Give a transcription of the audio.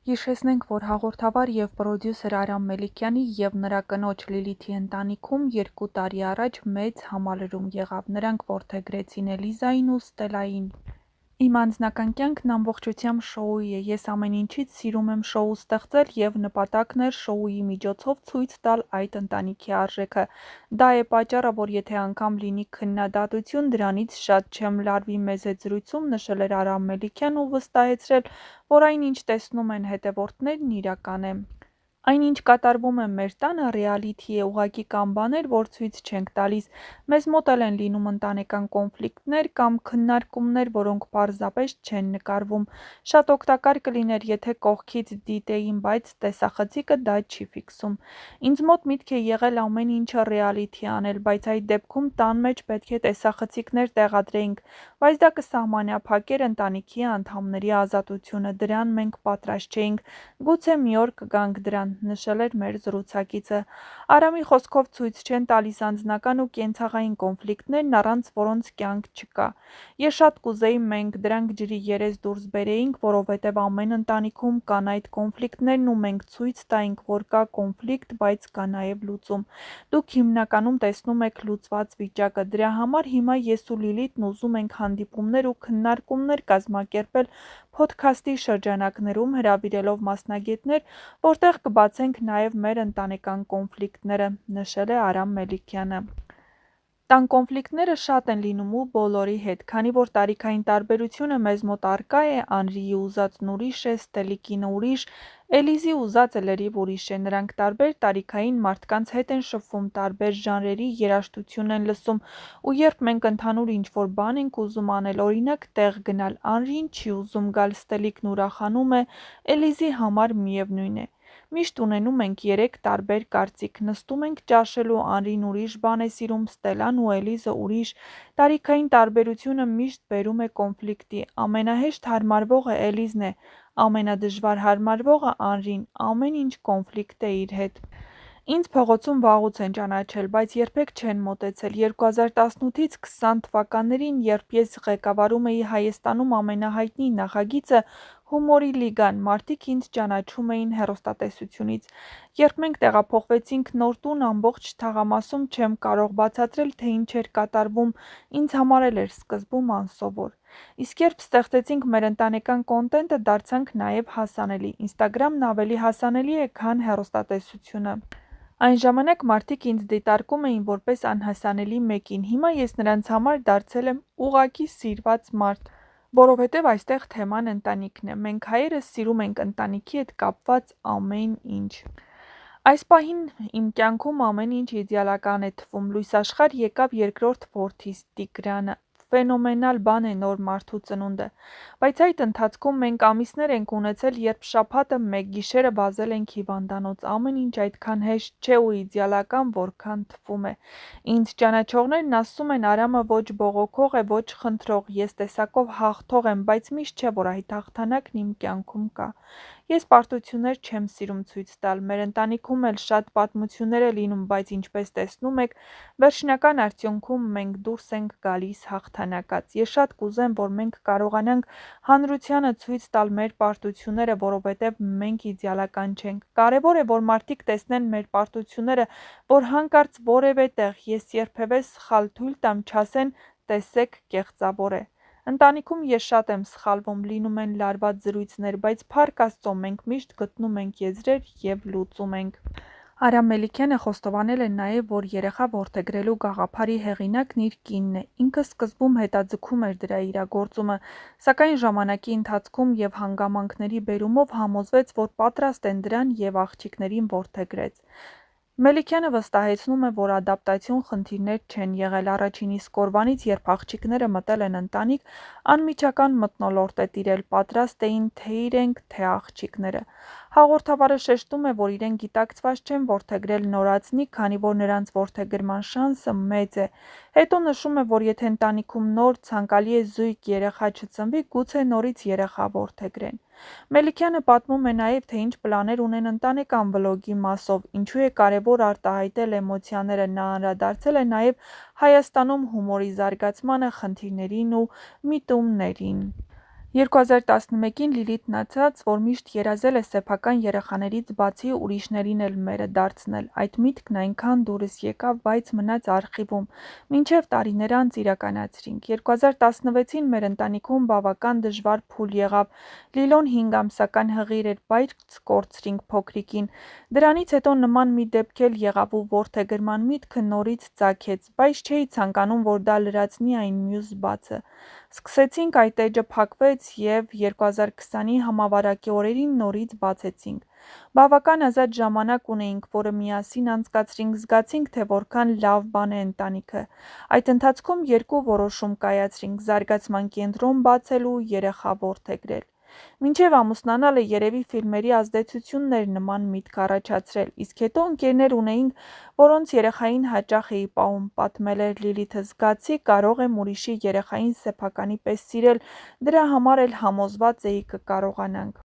Հիշեցնենք, որ հաղորդավար և պրոդյուսեր Արամ Մելիքյանի և նրա կնոջ Լիլիթի ընտանիքում 2 տարի առաջ մեծ համալրում եղավ, նրանք որդեգրեցին Էլիզային ու Ստելլային։ Իմ անձնական կյանքն ամբողջությամբ շոուի է, ես ամեն ինչից սիրում եմ շոու ստեղծել և նպատակն էր շոուի միջոցով ցույց տալ այդ ընտանիքի արժեքը։ Դա է պատճառը, որ եթե անգամ լինի քննադատություն, դրանից շատ չեմ լարվի, մեզ հետ զրույցում նշել էր Արամ Մելիքյանն ու վստահեցրել, որ այն ինչ տեսնում են հետևորդներն իրական է։ Այն ինչ կատարվում է մեր տանը ռեալիթի է, ուղղակի կան բաներ, որ ցույց չենք տալիս։ Մեզ մոտ էլ են լինում ընտանեկան կոնֆլիկտներ կամ քննարկումներ, որոնք պարզապես չեն նկարվում։ Շատ օգտակար կլիներ, եթե կողքից դիտեին, բայց տեսախցիկը դա չի ֆիքսում։ Ինձ մոտ միտք է եղել ամեն ինչը ռեալիթի անել, բայց այդ դեպքում տան մեջ պետք է տեսախցիկներ տեղադրեինք, բայց դա կսահմանափակեր ընտանիքի անդամների ազատությունը, դրան մենք պատրաստ չէինք։ Գուցե մի օր կգանք դրան, նշել էր մեր զրուցակիցը։ Արամի խոսքով ցույց չեն տալիս անձնական ու կենցաղային կոնֆլիկտներն, առանց որոնց կյանք չկա։ Ես շատ կուզեի մենք դրանք ջրի երես դուրս բերեինք, որովհետև ամեն ընտանիքում կան այդ կոնֆլիկտներն ու մենք ցույց տայինք, որ կա կոնֆլիկտ, բայց կա նաև լուծում։ Դուք հիմնականում տեսնում եք լուծված վիճակը, դրա համար հիմա ես ու Լիլիթն ուզում ենք հանդիպումներ ու քննարկումներ կազմակերպել փոդքասթի շրջանակներում, հրավիրելով մասնագետներ, որտեղ կբացենք նաև մեր ընտանեկան կոնֆլիկտները, նշել է Արամ Մելիքյանը։ Տան կոնֆլիկտները շատ են լինում ու բոլորի հետ, քանի որ տարիքային տարբերությունը մեզ մոտ առկա է, Անրիի ուզածն ուրիշ է, Ստելիկինը ուրիշ, Էլիզի ուզածը լրիվ ուրիշ է, նրանք տարբեր տարիքային մարդկանց հետ են շփվում, տարբեր ժանրերի երաժշտություն են լսում, ու երբ մենք ընդհանուր ինչ-որ բան ենք ուզում անել, օրինակ տեղ գնալ, Անրին չի ուզում գալ, Ստելիկն ուրախանում է, Էլիզի համար միևնույն է։ Միշտ ունենում ենք 3 տարբեր կարծիք, նստում ենք ճաշելու, Անրին ուրիշ բան է սիրում, Ստելլան ու Էլիզը ուրիշ։ Տարիքային տարբերությունը միշտ բերում է կոնֆլիկտի, ամենահեշտ հարմարվողը Էլիզն է, ամենադժվար հարմարվողը Անրին, ամեն ինչ կոնֆլիկտ է իր հետ։ Ինձ փողոցում վաղուց են ճանաչել, բայց երբեք չեն մոտեցել։ 2018-ից 20 թվականներին, երբ ես ղեկավարում էի Հայաստանում ամենահայտնի նախագիծը Հումորի լիգան, մարդիկ ինձ ճանաչում էին հեռուստատեսությունից։ Երբ մենք տեղափոխվեցինք նոր տուն, ամբողջ թաղամասում չեմ կարող բացատրել, թե ինչ էր կատարվում, ինձ համար էլ էր սկզբում անսովոր։ Իսկ երբ ստեղծեցինք մեր ընտանեկան կոնտենտը, դարձանք նաև հասանելի։ Ինստագրամն ավելի հասանելի է, քան հեռուստատեսությունը։ Այն ժամանակ մարդիկ ինձ դիտարկում էին որպես անհասանելի մեկին, հիմա ես նրանց համար դարձել եմ ուղղակի սիրված մարդ, որովհետև այստեղ թեման ընտանիքն է։ Մենք հայերս սիրում ենք ընտանիքի հետ կապված ամեն ինչ։ Այս պահին իմ կյանքում ամեն ինչ իդեալական է թվում։ Լույսաշխարհ եկավ երկրորդ որդիս՝ Տիգրանը։ Ֆենոմենալ բան է նոր մարդու ծնունդը։ Բայց այդ ընթացքում մենք ամիսներ ենք ունեցել, երբ շաբաթը մեկ գիշերը վազել ենք հիվանդանոց։ Ամեն ինչ այդքան հեշտ չէ ու իդեալական, որքան թվում է։ Ինձ ճանաչողներն ասում են՝ Արամը ոչ բողոքող է, ոչ խնդրող, ես տեսակով հաղթող եմ, բայց միշտ չէ, որ այդ հաղթանակն իմ կյանքում կա։ Ես պարտություններ չեմ սիրում ցույց տալ, մեր ընտանիքում էլ շատ պատմություններ է լինում, բայց ինչպես տեսնում եք, վերջնական արդյունքում մենք դուրս ենք գալիս հաղթանակած։ Ես շատ կուզեմ, որ մենք կարողանանք հանրությանը ցույց տալ մեր պարտությունները, որովհետև մենք իդեալական չենք։ Կարևոր է, որ մարդիկ տեսնեն մեր պարտությունները, որ հանկարծ որևէ տեղ ես երբևէ սխալ թույլ տամ, չասեն՝ տեսեք, կեղծավոր է։ Ընտանիքում ես շատ եմ սխալվում, լինում են լարված զրույցներ, բայց փառք Աստծո, մենք միշտ գտնում ենք եզրեր և լուծում ենք։ Արամ Մելիքյանը խոստովանել է նաև, որ երեխա որդեգրելու գաղափարի հեղինակն իր կինն է։ Ինքը սկզբում հետաձգում էր դրա իրագործումը, սակայն ժամանակի ընթացքում և հանգամանքների բերումով համոզվեց, որ պատրաստ են դրան և աղջիկներին որդեգրեց։ Մելիքյանը վստահեցնում է, որ ադապտացիոն խնդիրներ չեն եղել։ Առաջին իսկ օրվանից, երբ աղջիկները մտել են ընտանիք, անմիջական մթնոլորտ է տիրել, պատրաստ էին թե իրենք, թե աղջիկները։ Հաղորդավարը շեշտում է, որ իրենք գիտակցված չեն որդեգրել նորածնի, քանի որ նրանց որդեգրման շանսը մեծ է։ Հետո նշում է, որ եթե ընտանիքում նոր, ցանկալի է զույգ երեխա չծնվի, գուցե նորից երեխա որդեգրեն։ Մելիքյանը պատմում է նաև, թե ինչ պլաներ ունեն ընտանեկան վլոգի մասով, ինչու է կարևոր արտահայտել էմոցիաները, նա անդրադարձել է նաև Հայաստանում հումորի զարգացմանը, խնդիրներին ու միտումներին։ 2011-ին Լիլիթն ասաց, որ միշտ երազել է սեփական երեխաներից բացի ուրիշներին էլ մերը դարձնել: Այդ միտքն այնքան դուրս եկավ, բայց մնաց արխիվում, մինչև տարիներ անց իրականացրինք: 2016-ին մեր ընտանիքում բավական դժվար փուլ եղավ: Լիլոն 5 ամսական հղիր էր, բայց կորցրինք փոքրիկին: Դրանից հետո նման մի դեպք էլ եղավ ու որդեգրման միտքը նորից ծագեց, բայց չէի ցանկանում, որ դա լրացնի այն մյուս բացը: Սկսեցինք, այդ էջը փակվեց և 2020-ի համավարակի օրերին նորից բացեցինք: Բավական ազատ ժամանակ ունեինք, որը միասին անցկացրինք, զգացինք, թե որքան լավ բան է ընտանիքը: Այդ ընթացքում 2 որոշում կայացրինք՝ զարգացման կենտրոն բացել ու երեխա որդեգրել: Մինչև ամուսնանալը երևի ֆիլմերի ազդեցությունն էր նման միտք առաջացրել: Իսկ հետո ընկերներ ունեինք, որոնց երեխային հաճախ էի պահում, պատմել էր Լիլիթը: Զգացի՝ կարող եմ ուրիշի երեխային սեփականի պես սիրել, դրա համար էլ համոզված էի կկարողանանք: